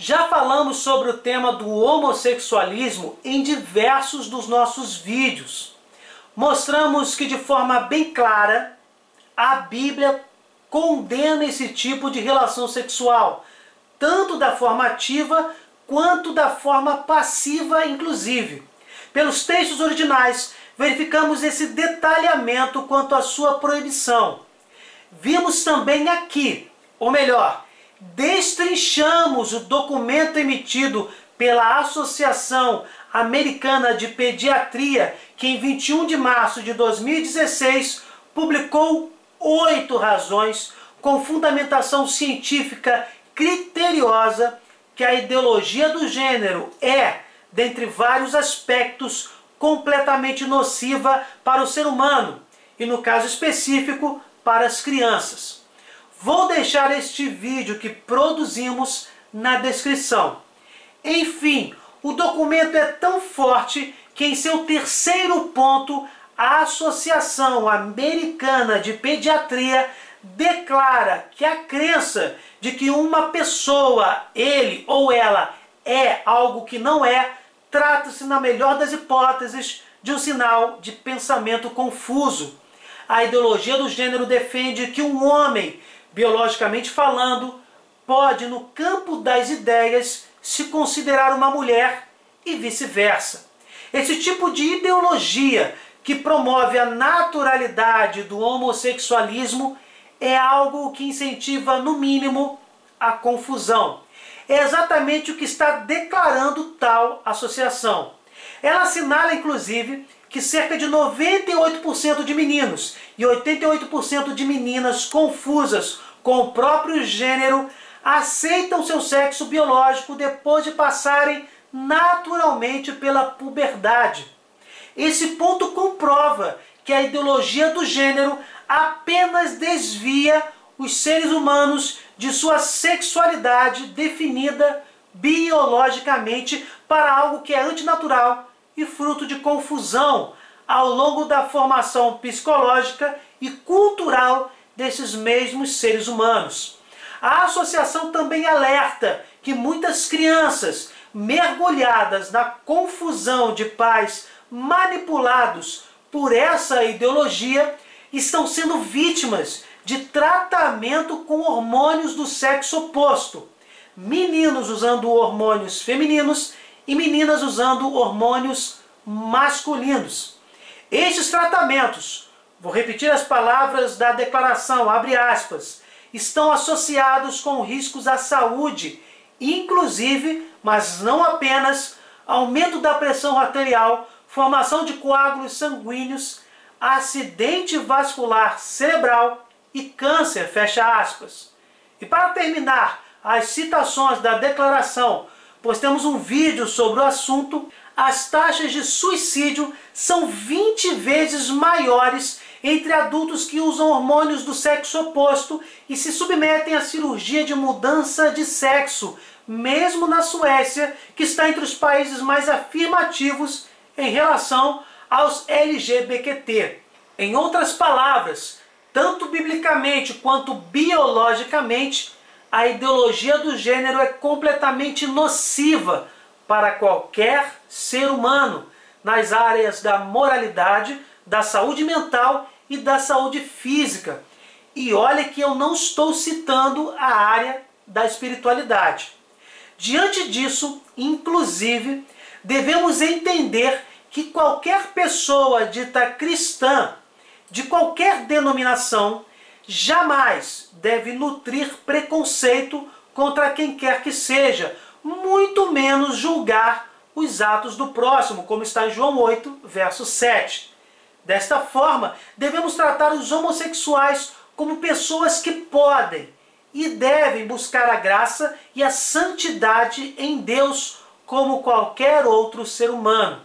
Já falamos sobre o tema do homossexualismo em diversos dos nossos vídeos. Mostramos que de forma bem clara a Bíblia condena esse tipo de relação sexual, tanto da forma ativa quanto da forma passiva, inclusive. Pelos textos originais, verificamos esse detalhamento quanto à sua proibição. Vimos também aqui, ou melhor, destrinchamos o documento emitido pela Associação Americana de Pediatria, que em 21 de março de 2016 publicou 8 razões com fundamentação científica criteriosa que a ideologia do gênero é, dentre vários aspectos, completamente nociva para o ser humano e, no caso específico, para as crianças. Vou deixar este vídeo que produzimos na descrição. Enfim, o documento é tão forte que em seu terceiro ponto, a Associação Americana de Pediatria declara que a crença de que uma pessoa, ele ou ela, é algo que não é, trata-se, na melhor das hipóteses, de um sinal de pensamento confuso. A ideologia do gênero defende que um homem, biologicamente falando, pode, no campo das ideias, se considerar uma mulher e vice-versa. Esse tipo de ideologia que promove a naturalidade do homossexualismo é algo que incentiva, no mínimo, a confusão. É exatamente o que está declarando tal associação. Ela assinala, inclusive, que cerca de 98% de meninos e 88% de meninas confusas com o próprio gênero aceitam seu sexo biológico depois de passarem naturalmente pela puberdade. Esse ponto comprova que a ideologia do gênero apenas desvia os seres humanos de sua sexualidade definida biologicamente para algo que é antinatural e fruto de confusão ao longo da formação psicológica e cultural desses mesmos seres humanos. A associação também alerta que muitas crianças mergulhadas na confusão de pais manipulados por essa ideologia estão sendo vítimas de tratamento com hormônios do sexo oposto. Meninos usando hormônios femininos e meninas usando hormônios masculinos. Estes tratamentos, vou repetir as palavras da declaração, abre aspas, estão associados com riscos à saúde, inclusive, mas não apenas, aumento da pressão arterial, formação de coágulos sanguíneos, acidente vascular cerebral e câncer, fecha aspas. E para terminar as citações da declaração, pois temos um vídeo sobre o assunto, as taxas de suicídio são 20 vezes maiores entre adultos que usam hormônios do sexo oposto e se submetem à cirurgia de mudança de sexo, mesmo na Suécia, que está entre os países mais afirmativos em relação aos LGBT. Em outras palavras, tanto biblicamente quanto biologicamente, a ideologia do gênero é completamente nociva para qualquer ser humano nas áreas da moralidade, da saúde mental e da saúde física. E olha que eu não estou citando a área da espiritualidade. Diante disso, inclusive, devemos entender que qualquer pessoa dita cristã, de qualquer denominação, jamais deve nutrir preconceito contra quem quer que seja, muito menos julgar os atos do próximo, como está em João 8, verso 7. Desta forma, devemos tratar os homossexuais como pessoas que podem e devem buscar a graça e a santidade em Deus como qualquer outro ser humano.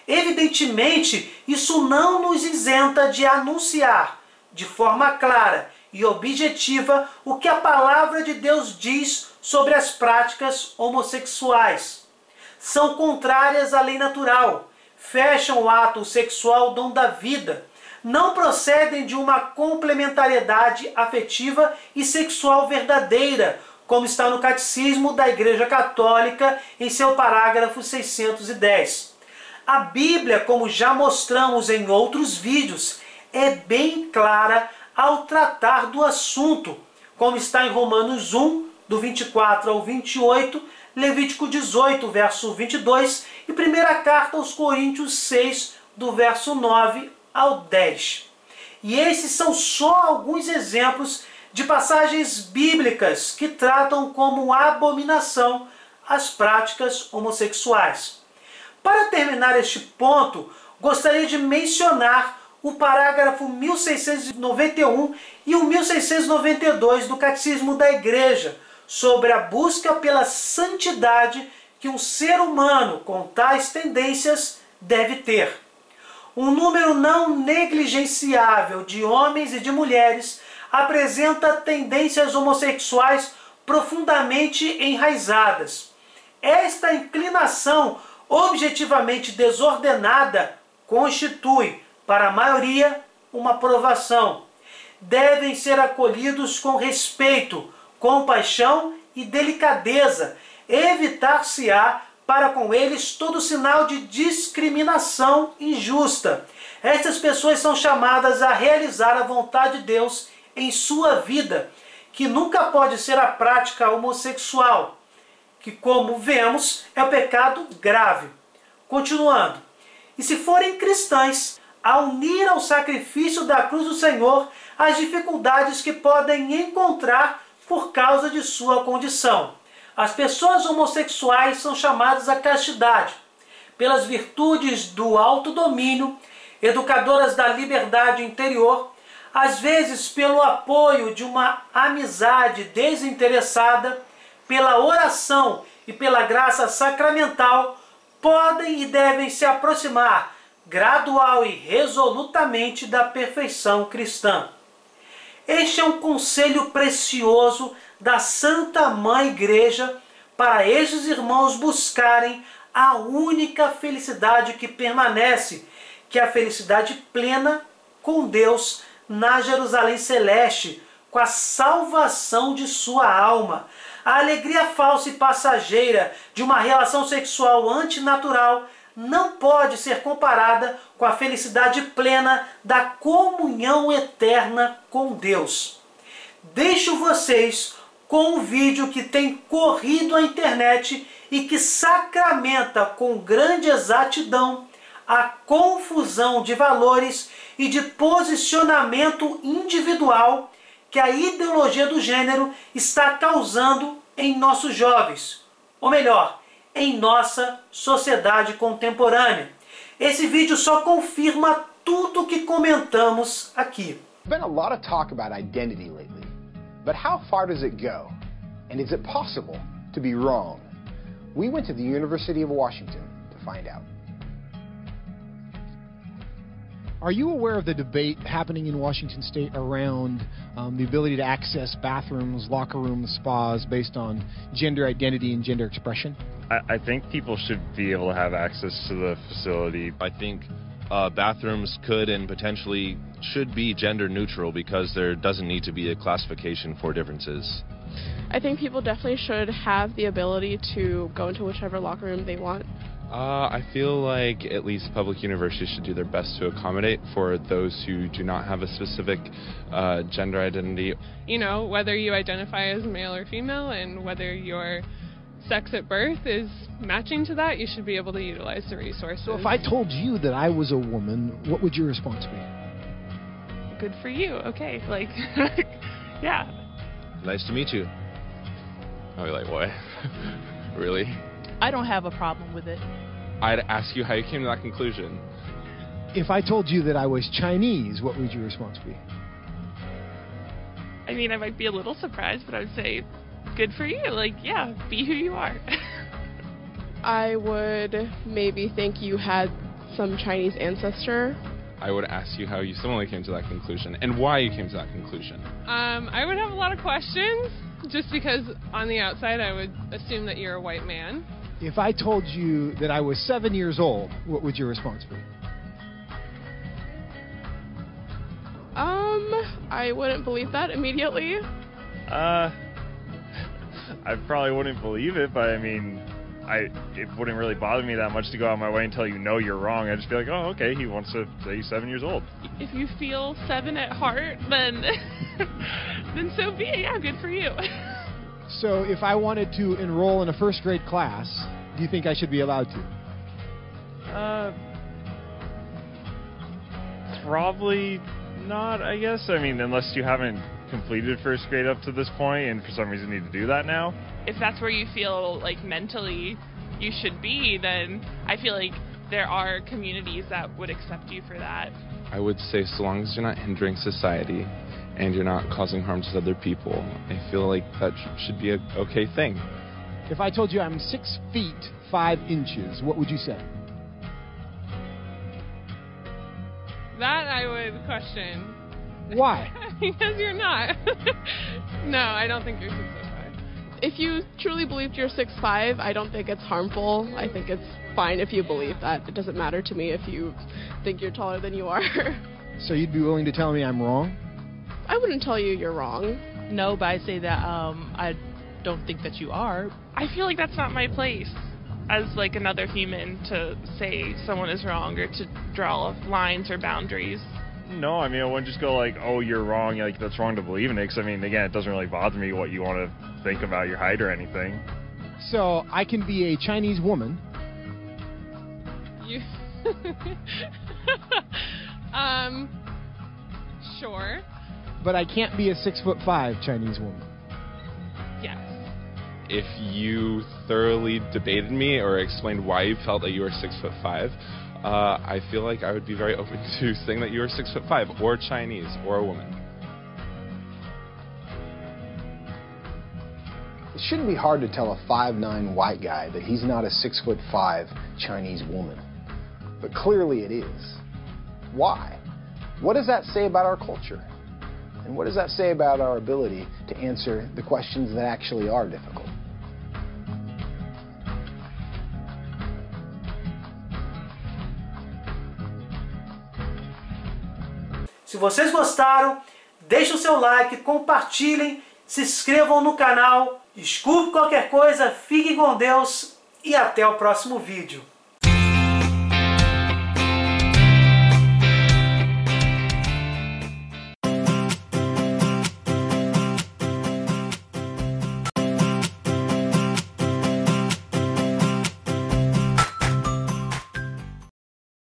Evidentemente, isso não nos isenta de anunciar, de forma clara e objetiva, o que a palavra de Deus diz sobre as práticas homossexuais. São contrárias à lei natural, fecham o ato sexual dom da vida, não procedem de uma complementariedade afetiva e sexual verdadeira, como está no Catecismo da Igreja Católica, em seu parágrafo 610. A Bíblia, como já mostramos em outros vídeos, é bem clara ao tratar do assunto, como está em Romanos 1, do 24 ao 28, Levítico 18, verso 22, e primeira carta aos Coríntios 6, do verso 9 ao 10. E esses são só alguns exemplos de passagens bíblicas que tratam como abominação as práticas homossexuais. Para terminar este ponto, gostaria de mencionar o parágrafo 1691 e o 1692 do Catecismo da Igreja, sobre a busca pela santidade que um ser humano com tais tendências deve ter. Um número não negligenciável de homens e de mulheres apresenta tendências homossexuais profundamente enraizadas. Esta inclinação objetivamente desordenada constitui, para a maioria, uma provação. Devem ser acolhidos com respeito, compaixão e delicadeza. Evitar-se-á para com eles todo sinal de discriminação injusta. Estas pessoas são chamadas a realizar a vontade de Deus em sua vida, que nunca pode ser a prática homossexual, que, como vemos, é um pecado grave. Continuando. E se forem cristãs, a unir ao sacrifício da cruz do Senhor as dificuldades que podem encontrar por causa de sua condição. As pessoas homossexuais são chamadas à castidade, pelas virtudes do autodomínio, educadoras da liberdade interior, às vezes pelo apoio de uma amizade desinteressada, pela oração e pela graça sacramental, podem e devem se aproximar gradual e resolutamente da perfeição cristã. Este é um conselho precioso da Santa Mãe Igreja para estes irmãos buscarem a única felicidade que permanece, que é a felicidade plena com Deus na Jerusalém Celeste, com a salvação de sua alma. A alegria falsa e passageira de uma relação sexual antinatural não pode ser comparada com a felicidade plena da comunhão eterna com Deus. Deixo vocês com um vídeo que tem corrido a internet e que sacramenta com grande exatidão a confusão de valores e de posicionamento individual que a ideologia do gênero está causando em nossos jovens, ou melhor, em nossa sociedade contemporânea. Esse vídeo só confirma tudo o que comentamos aqui. There's been a lot of talk about identity lately, but how far does it go? And is it possible to be wrong? We went to the University of Washington to find out. Are you aware of the debate happening in Washington State around the ability to access bathrooms, locker rooms, spas based on gender identity and gender expression? I think people should be able to have access to the facility. I think bathrooms could and potentially should be gender neutral because there doesn't need to be a classification for differences. I think people definitely should have the ability to go into whichever locker room they want. I feel like at least public universities should do their best to accommodate for those who do not have a specific gender identity. You know, whether you identify as male or female and whether your sex at birth is matching to that, you should be able to utilize the resources. So if I told you that I was a woman, what would your response be? Good for you. Okay, like, yeah. Nice to meet you. I'll be like, what? Really? I don't have a problem with it. I'd ask you how you came to that conclusion. If I told you that I was Chinese, what would your response be? I mean, I might be a little surprised, but I would say, good for you. Like, yeah, be who you are. I would maybe think you had some Chinese ancestor. I would ask you how you similarly came to that conclusion and why you came to that conclusion. I would have a lot of questions, just because on the outside I would assume that you're a white man. If I told you that I was 7 years old, what would your response be? I wouldn't believe that immediately. I probably wouldn't believe it, but I mean, it wouldn't really bother me that much to go out of my way and tell you no, you're wrong. I'd just be like, oh, okay, he wants to say he's 7 years old. If you feel 7 at heart, then then so be it. Yeah, good for you. So if I wanted to enroll in a first grade class, do you think I should be allowed to? Probably not, I guess. I mean, unless you haven't completed first grade up to this point and for some reason need to do that now. If that's where you feel like mentally you should be, then I feel like there are communities that would accept you for that. I would say so long as you're not hindering society and you're not causing harm to other people, I feel like that should be an okay thing. If I told you I'm 6 feet 5 inches, what would you say? That I would question. Why? Because you're not. No, I don't think you're 6'5". If you truly believed you're 6'5", I don't think it's harmful. I think it's fine if you believe that. It doesn't matter to me if you think you're taller than you are. So you'd be willing to tell me I'm wrong? I wouldn't tell you you're wrong. No, but I say that I don't think that you are. I feel like that's not my place as like another human to say someone is wrong or to draw lines or boundaries. No, I mean, I wouldn't just go like, oh, you're wrong, like that's wrong to believe in it, because I mean, again, it doesn't really bother me what you want to think about your height or anything. So I can be a Chinese woman. You sure. But I can't be a 6'5" Chinese woman. Yes. If you thoroughly debated me or explained why you felt that you were 6'5", I feel like I would be very open to saying that you were 6'5", or Chinese, or a woman. It shouldn't be hard to tell a 5'9" white guy that he's not a 6'5" Chinese woman. But clearly it is. Why? What does that say about our culture? And what does that say about our ability to answer the questions that actually are difficult? Se vocês gostaram, deixem o seu like, compartilhem, se inscrevam no canal, desculpe qualquer coisa, fiquem com Deus e até o próximo vídeo.